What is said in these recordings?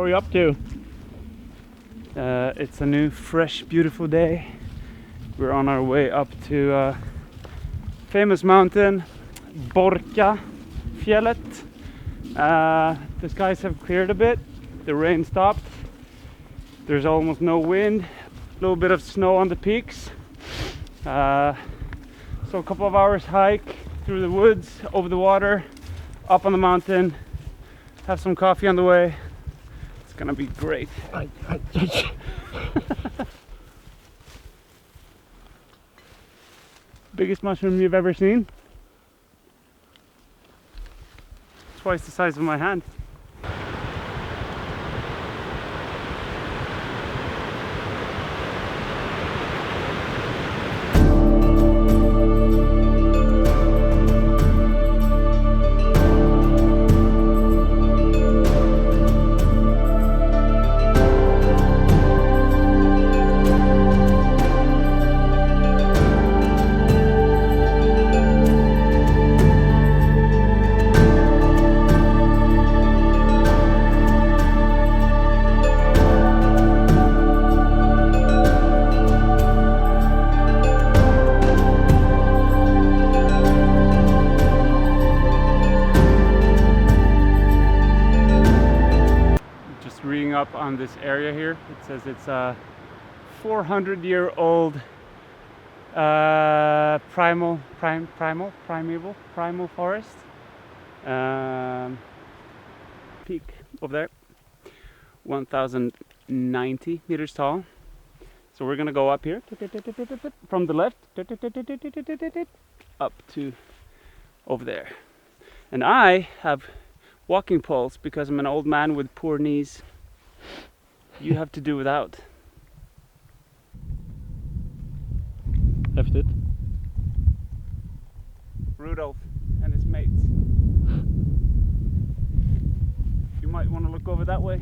we up to? It's a new, fresh, beautiful day. We're on our way up to famous mountain, Borka, fjället. The skies have cleared a bit. The rain stopped. There's almost no wind. A little bit of snow on the peaks. So a couple of hours hike through the woods, over the water, up on the mountain. Have some coffee on the way. It's gonna be great. Biggest mushroom you've ever seen? Twice the size of my hand. Up on this area here, it says it's a 400-year-old primal forest. Peak over there, 1090 meters tall. So we're gonna go up here from the left up to over there. And I have walking poles because I'm an old man with poor knees. You have to do without. Häftigt. Rudolph and his mates. You might want to look over that way.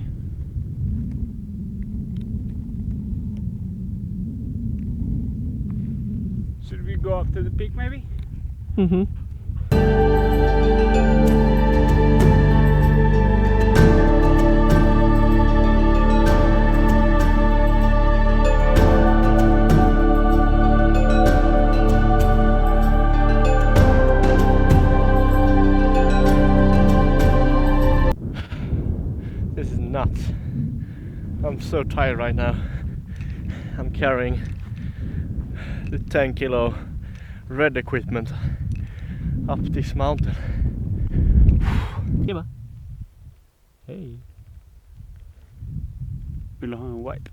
Should we go up to the peak maybe? Mm-hmm. I'm so tired right now. I'm carrying the 10-kilo red equipment up this mountain. Tjena. Hej. Vill du ha en wipe?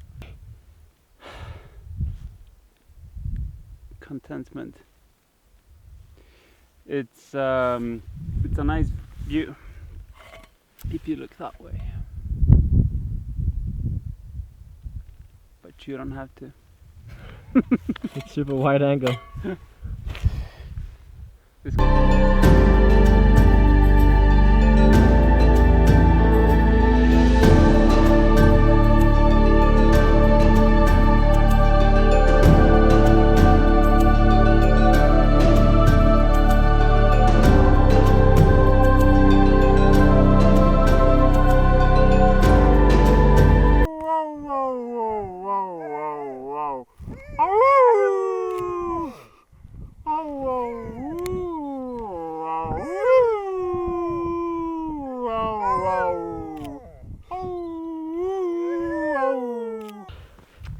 Contentment. It's a nice view if you look that way. But you don't have to. It's super wide angle.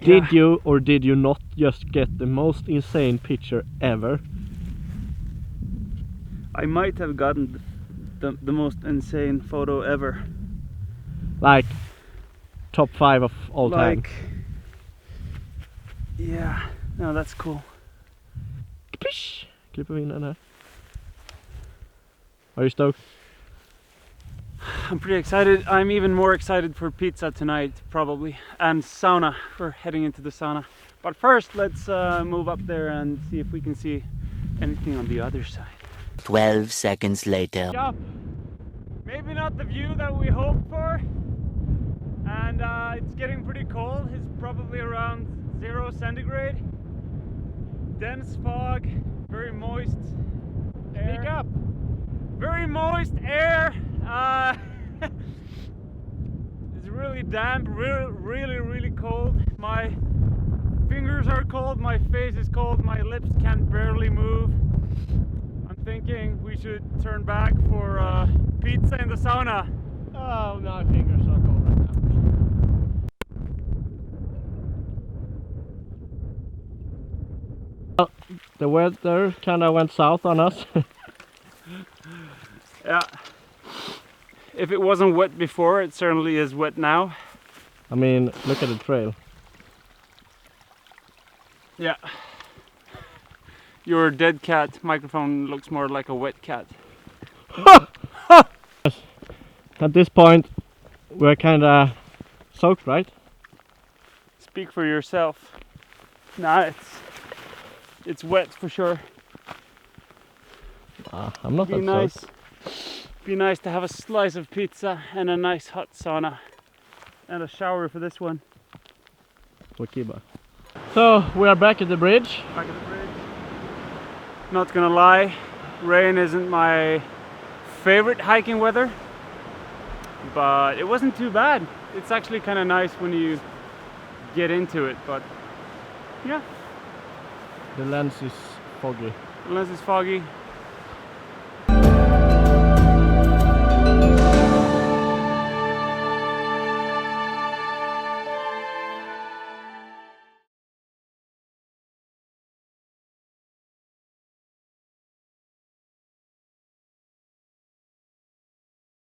Did you or did you not just get the most insane picture ever? I might have gotten the most insane photo ever. Like top 5 of all time. Yeah, no, that's cool. Klipper vi in den här. Are you stoked? I'm pretty excited. I'm even more excited for pizza tonight, probably, and sauna. We're heading into the sauna. But first, let's move up there and see if we can see anything on the other side. 12 seconds later. Yeah, maybe not the view that we hoped for, and it's getting pretty cold. It's probably around 0 centigrade. Dense fog, very moist air. Speak up! Very moist air. It's really damp, really cold. My fingers are cold, my face is cold, my lips can barely move. I'm thinking we should turn back for pizza in the sauna. Oh, my fingers are cold right now. Well, the weather kinda went south on us. Yeah. If it wasn't wet before, it certainly is wet now. I mean, look at the trail. Yeah. Your dead cat microphone looks more like a wet cat. At this point, we're kinda soaked, right? Speak for yourself. Nah, it's wet for sure. I'm not Be that nice. soaked. Be nice to have a slice of pizza and a nice hot sauna and a shower for this one. For Kiba. So we are back at the bridge. Back at the bridge. Not gonna lie, rain isn't my favorite hiking weather, but it wasn't too bad. It's actually kind of nice when you get into it, but yeah. The lens is foggy. The lens is foggy.